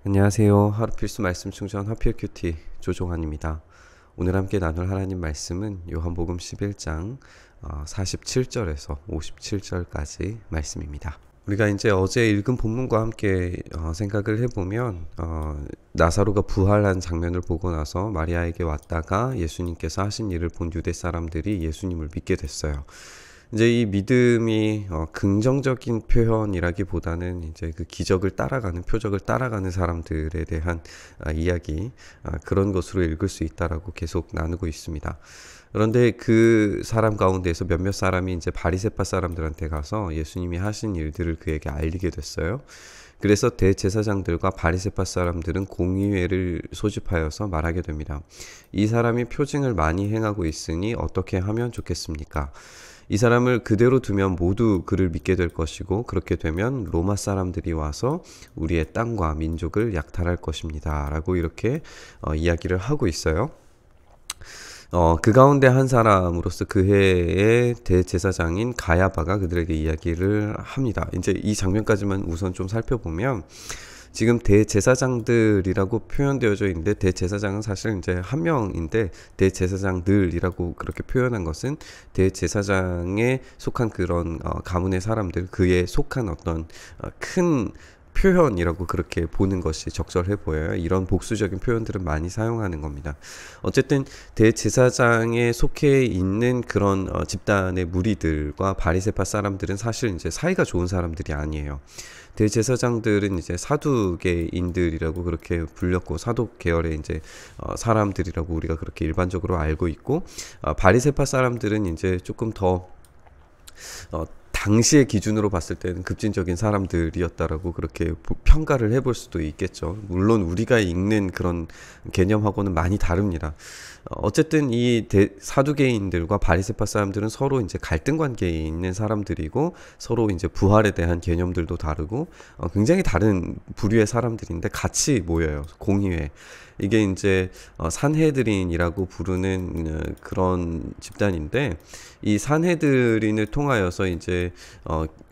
안녕하세요. 하루 필수 말씀 충전 하필 큐티 조종환입니다. 오늘 함께 나눌 하나님 말씀은 요한복음 11장 47절에서 57절까지 말씀입니다. 우리가 이제 어제 읽은 본문과 함께 생각을 해보면 나사로가 부활한 장면을 보고 나서 마리아에게 왔다가 예수님께서 하신 일을 본 유대 사람들이 예수님을 믿게 됐어요. 이제 이 믿음이 긍정적인 표현이라기보다는 이제 그 기적을 따라가는, 표적을 따라가는 사람들에 대한 이야기, 그런 것으로 읽을 수 있다라고 계속 나누고 있습니다. 그런데 그 사람 가운데서 몇몇 사람이 이제 바리새파 사람들한테 가서 예수님이 하신 일들을 그에게 알리게 됐어요. 그래서 대제사장들과 바리새파 사람들은 공의회를 소집하여서 말하게 됩니다. 이 사람이 표징을 많이 행하고 있으니 어떻게 하면 좋겠습니까? 이 사람을 그대로 두면 모두 그를 믿게 될 것이고, 그렇게 되면 로마 사람들이 와서 우리의 땅과 민족을 약탈할 것입니다 라고 이렇게 이야기를 하고 있어요. 그 가운데 한 사람으로서 그 해의 대제사장인 가야바가 그들에게 이야기를 합니다. 이제 이 장면까지만 우선 좀 살펴보면, 지금 대제사장들이라고 표현되어져 있는데, 대제사장은 사실 이제 한 명인데 대제사장들이라고 그렇게 표현한 것은 대제사장에 속한 그런 가문의 사람들, 그에 속한 어떤 큰 표현이라고 그렇게 보는 것이 적절해 보여요. 이런 복수적인 표현들은 많이 사용하는 겁니다. 어쨌든 대제사장에 속해 있는 그런 집단의 무리들과 바리새파 사람들은 사실 이제 사이가 좋은 사람들이 아니에요. 대제사장들은 이제 사두개인들이라고 그렇게 불렸고, 사독 계열의 이제 사람들이라고 우리가 그렇게 일반적으로 알고 있고, 바리새파 사람들은 이제 조금 더 당시의 기준으로 봤을 때는 급진적인 사람들이었다라고 그렇게 평가를 해볼 수도 있겠죠. 물론 우리가 읽는 그런 개념하고는 많이 다릅니다. 어쨌든 이 사두개인들과 바리새파 사람들은 서로 이제 갈등 관계에 있는 사람들이고, 서로 이제 부활에 대한 개념들도 다르고, 굉장히 다른 부류의 사람들인데 같이 모여요. 공의회. 이게 이제 산헤드린이라고 부르는 그런 집단인데, 이 산헤드린을 통하여서 이제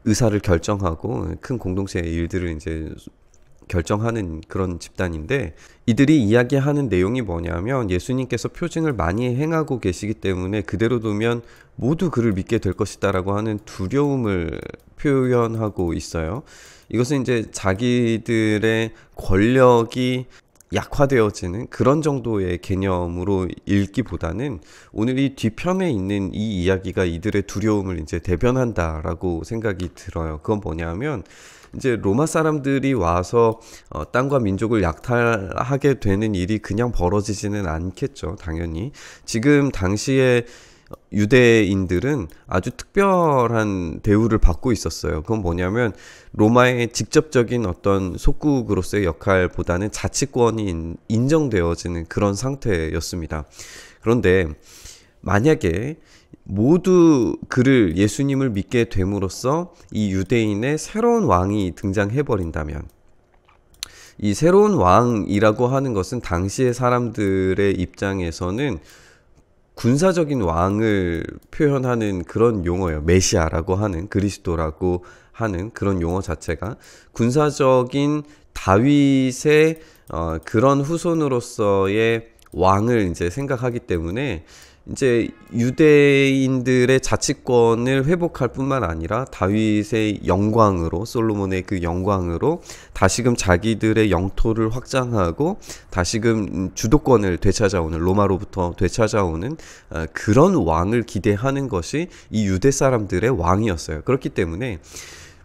의사를 결정하고 큰 공동체의 일들을 이제 결정하는 그런 집단인데, 이들이 이야기하는 내용이 뭐냐면, 예수님께서 표징을 많이 행하고 계시기 때문에 그대로 두면 모두 그를 믿게 될 것이다 라고 하는 두려움을 표현하고 있어요. 이것은 이제 자기들의 권력이 약화되어지는 그런 정도의 개념으로 읽기보다는, 오늘 이 뒤편에 있는 이 이야기가 이들의 두려움을 이제 대변한다라고 생각이 들어요. 그건 뭐냐면, 이제 로마 사람들이 와서 땅과 민족을 약탈하게 되는 일이 그냥 벌어지지는 않겠죠. 당연히 지금 당시에 유대인들은 아주 특별한 대우를 받고 있었어요. 그건 뭐냐면, 로마의 직접적인 어떤 속국으로서의 역할보다는 자치권이 인정되어지는 그런 상태였습니다. 그런데 만약에 모두 그를, 예수님을 믿게 됨으로써 이 유대인의 새로운 왕이 등장해버린다면, 이 새로운 왕이라고 하는 것은 당시의 사람들의 입장에서는 군사적인 왕을 표현하는 그런 용어예요. 메시아라고 하는, 그리스도라고 하는 그런 용어 자체가 군사적인 다윗의 그런 후손으로서의 왕을 이제 생각하기 때문에, 이제 유대인들의 자치권을 회복할 뿐만 아니라 다윗의 영광으로, 솔로몬의 그 영광으로 다시금 자기들의 영토를 확장하고 다시금 주도권을 되찾아오는, 로마로부터 되찾아오는 그런 왕을 기대하는 것이 이 유대 사람들의 왕이었어요. 그렇기 때문에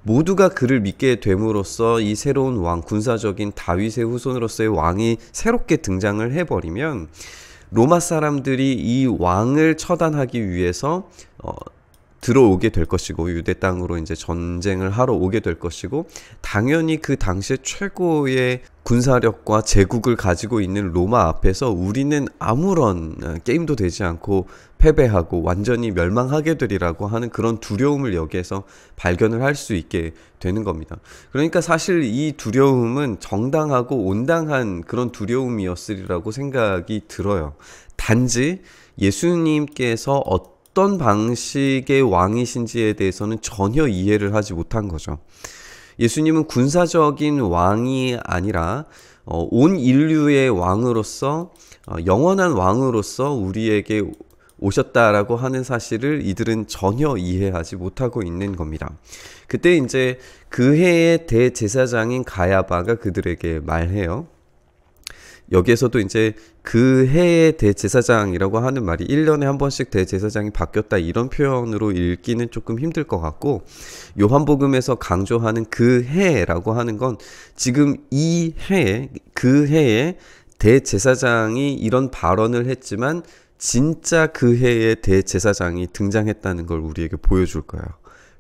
모두가 그를 믿게 됨으로써 이 새로운 왕, 군사적인 다윗의 후손으로서의 왕이 새롭게 등장을 해버리면, 로마 사람들이 이 왕을 처단하기 위해서 들어오게 될 것이고, 유대 땅으로 이제 전쟁을 하러 오게 될 것이고, 당연히 그 당시에 최고의 군사력과 제국을 가지고 있는 로마 앞에서 우리는 아무런 게임도 되지 않고 패배하고 완전히 멸망하게 되리라고 하는 그런 두려움을 여기에서 발견을 할 수 있게 되는 겁니다. 그러니까 사실 이 두려움은 정당하고 온당한 그런 두려움이었으리라고 생각이 들어요. 단지 예수님께서 어떤 방식의 왕이신지에 대해서는 전혀 이해를 하지 못한 거죠. 예수님은 군사적인 왕이 아니라 온 인류의 왕으로서 영원한 왕으로서 우리에게 오셨다라고 하는 사실을 이들은 전혀 이해하지 못하고 있는 겁니다. 그때 이제 그 해의 대제사장인 가야바가 그들에게 말해요. 여기에서도 이제 그 해의 대제사장이라고 하는 말이 1년에 한 번씩 대제사장이 바뀌었다 이런 표현으로 읽기는 조금 힘들 것 같고, 요한복음에서 강조하는 그 해라고 하는 건 지금 이 해에, 그 해에 대제사장이 이런 발언을 했지만 진짜 그 해에 대제사장이 등장했다는 걸 우리에게 보여줄 거예요.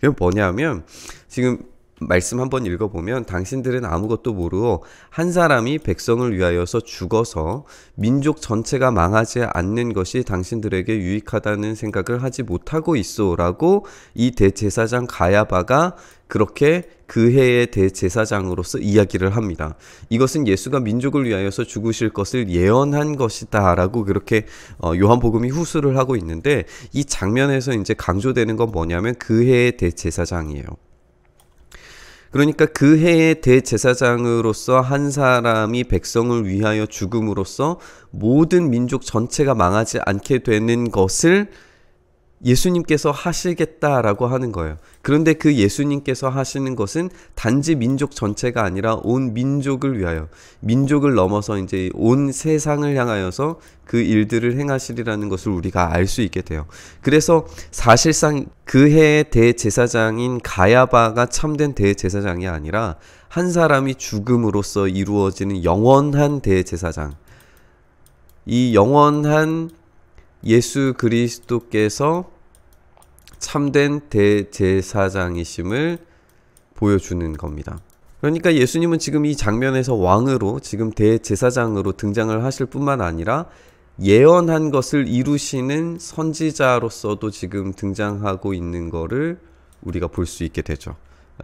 그게 뭐냐면, 지금 말씀 한번 읽어보면 당신들은 아무것도 모르고 한 사람이 백성을 위하여서 죽어서 민족 전체가 망하지 않는 것이 당신들에게 유익하다는 생각을 하지 못하고 있어 라고 이 대제사장 가야바가 그렇게 그 해의 대제사장으로서 이야기를 합니다. 이것은 예수가 민족을 위하여서 죽으실 것을 예언한 것이다 라고 그렇게 요한복음이 후수를 하고 있는데, 이 장면에서 이제 강조되는 건 뭐냐면 그 해의 대제사장이에요. 그러니까 그 해의 대제사장으로서 한 사람이 백성을 위하여 죽음으로써 모든 민족 전체가 망하지 않게 되는 것을 예수님께서 하시겠다라고 하는 거예요. 그런데 그 예수님께서 하시는 것은 단지 민족 전체가 아니라 온 민족을 위하여, 민족을 넘어서 이제 온 세상을 향하여서 그 일들을 행하시리라는 것을 우리가 알 수 있게 돼요. 그래서 사실상 그 해의 대제사장인 가야바가 참된 대제사장이 아니라 한 사람이 죽음으로써 이루어지는 영원한 대제사장, 이 영원한 예수 그리스도께서 참된 대제사장이심을 보여주는 겁니다. 그러니까 예수님은 지금 이 장면에서 왕으로, 지금 대제사장으로 등장을 하실 뿐만 아니라 예언한 것을 이루시는 선지자로서도 지금 등장하고 있는 거를 우리가 볼 수 있게 되죠.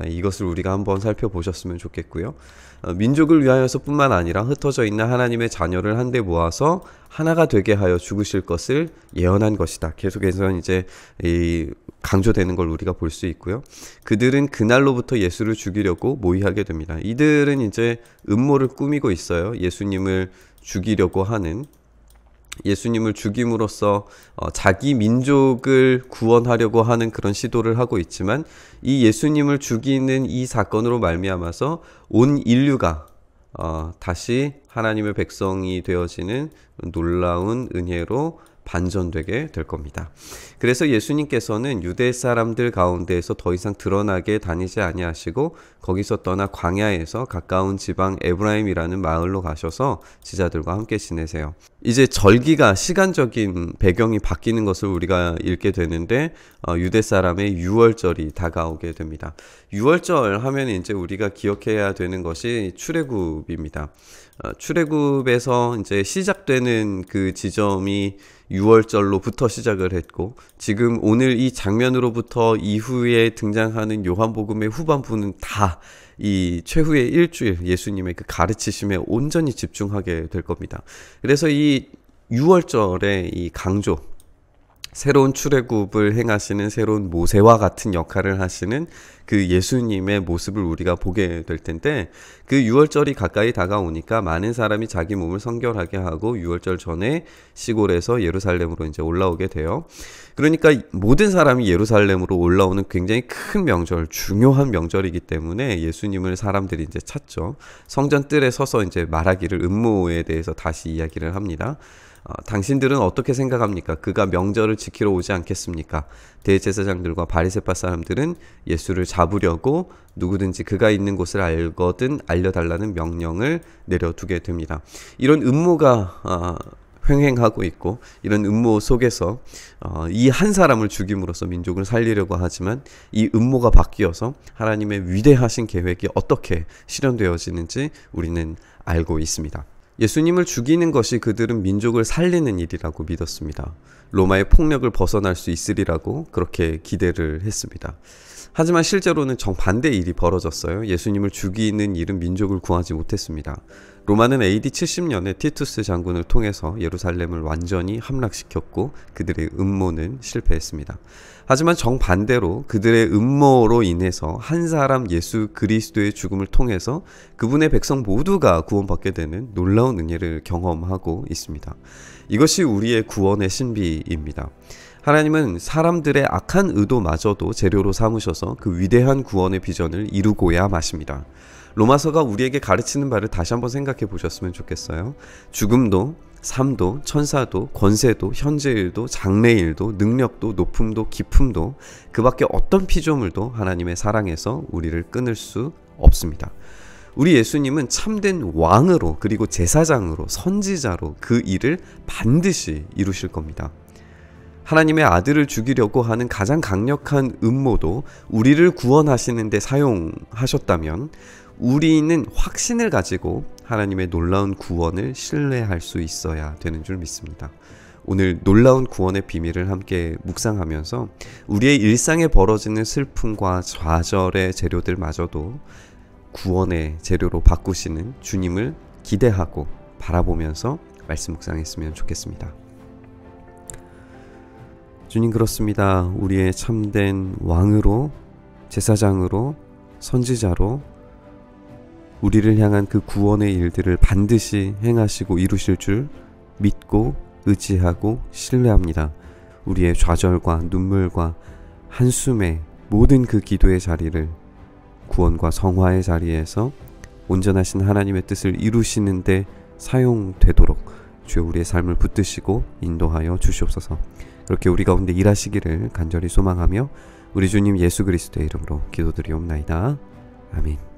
이것을 우리가 한번 살펴보셨으면 좋겠고요. 민족을 위하여서 뿐만 아니라 흩어져 있는 하나님의 자녀를 한데 모아서 하나가 되게 하여 죽으실 것을 예언한 것이다. 계속해서 이제 강조되는 걸 우리가 볼 수 있고요. 그들은 그날로부터 예수를 죽이려고 모의하게 됩니다. 이들은 이제 음모를 꾸미고 있어요. 예수님을 죽이려고 하는, 예수님을 죽임으로써 자기 민족을 구원하려고 하는 그런 시도를 하고 있지만, 이 예수님을 죽이는 이 사건으로 말미암아서 온 인류가 다시 하나님의 백성이 되어지는 놀라운 은혜로 반전되게 될 겁니다. 그래서 예수님께서는 유대 사람들 가운데에서 더 이상 드러나게 다니지 아니하시고 거기서 떠나 광야에서 가까운 지방 에브라임이라는 마을로 가셔서 제자들과 함께 지내세요. 이제 절기가, 시간적인 배경이 바뀌는 것을 우리가 읽게 되는데, 유대 사람의 유월절이 다가오게 됩니다. 유월절 하면 이제 우리가 기억해야 되는 것이 출애굽입니다. 출애굽에서 이제 시작되는 그 지점이 유월절로부터 시작을 했고, 지금 오늘 이 장면으로부터 이후에 등장하는 요한복음의 후반부는 다 이 최후의 일주일 예수님의 그 가르치심에 온전히 집중하게 될 겁니다. 그래서 이 유월절의 이 강조, 새로운 출애굽을 행하시는 새로운 모세와 같은 역할을 하시는 그 예수님의 모습을 우리가 보게 될 텐데, 그 유월절이 가까이 다가오니까 많은 사람이 자기 몸을 성결하게 하고 유월절 전에 시골에서 예루살렘으로 이제 올라오게 돼요. 그러니까 모든 사람이 예루살렘으로 올라오는 굉장히 큰 명절, 중요한 명절이기 때문에 예수님을 사람들이 이제 찾죠. 성전 뜰에 서서 이제 말하기를, 음모에 대해서 다시 이야기를 합니다. 당신들은 어떻게 생각합니까? 그가 명절을 지키러 오지 않겠습니까? 대제사장들과 바리새파 사람들은 예수를 잡으려고 누구든지 그가 있는 곳을 알거든 알려달라는 명령을 내려두게 됩니다. 이런 음모가 횡행하고 있고, 이런 음모 속에서 이 한 사람을 죽임으로써 민족을 살리려고 하지만 이 음모가 바뀌어서 하나님의 위대하신 계획이 어떻게 실현되어지는지 우리는 알고 있습니다. 예수님을 죽이는 것이 그들은 민족을 살리는 일이라고 믿었습니다. 로마의 폭력을 벗어날 수 있으리라고 그렇게 기대를 했습니다. 하지만 실제로는 정반대의 일이 벌어졌어요. 예수님을 죽이는 일은 민족을 구하지 못했습니다. 로마는 AD 70년에 티투스 장군을 통해서 예루살렘을 완전히 함락시켰고 그들의 음모는 실패했습니다. 하지만 정반대로 그들의 음모로 인해서 한 사람 예수 그리스도의 죽음을 통해서 그분의 백성 모두가 구원받게 되는 놀라운 은혜를 경험하고 있습니다. 이것이 우리의 구원의 신비입니다. 하나님은 사람들의 악한 의도마저도 재료로 삼으셔서 그 위대한 구원의 비전을 이루고야 마십니다. 로마서가 우리에게 가르치는 바를 다시 한번 생각해 보셨으면 좋겠어요. 죽음도, 삶도, 천사도, 권세도, 현재일도, 장래일도, 능력도, 높음도, 깊음도, 그 밖에 어떤 피조물도 하나님의 사랑에서 우리를 끊을 수 없습니다. 우리 예수님은 참된 왕으로, 그리고 제사장으로, 선지자로 그 일을 반드시 이루실 겁니다. 하나님의 아들을 죽이려고 하는 가장 강력한 음모도 우리를 구원하시는 데 사용하셨다면 우리는 확신을 가지고 하나님의 놀라운 구원을 신뢰할 수 있어야 되는 줄 믿습니다. 오늘 놀라운 구원의 비밀을 함께 묵상하면서 우리의 일상에 벌어지는 슬픔과 좌절의 재료들마저도 구원의 재료로 바꾸시는 주님을 기대하고 바라보면서 말씀 묵상했으면 좋겠습니다. 주님, 그렇습니다. 우리의 참된 왕으로, 제사장으로, 선지자로 우리를 향한 그 구원의 일들을 반드시 행하시고 이루실 줄 믿고 의지하고 신뢰합니다. 우리의 좌절과 눈물과 한숨의 모든 그 기도의 자리를 구원과 성화의 자리에서 온전하신 하나님의 뜻을 이루시는 데 사용되도록 주여 우리의 삶을 붙드시고 인도하여 주시옵소서. 그렇게 우리 가운데 일하시기를 간절히 소망하며 우리 주님 예수 그리스도의 이름으로 기도드리옵나이다. 아멘.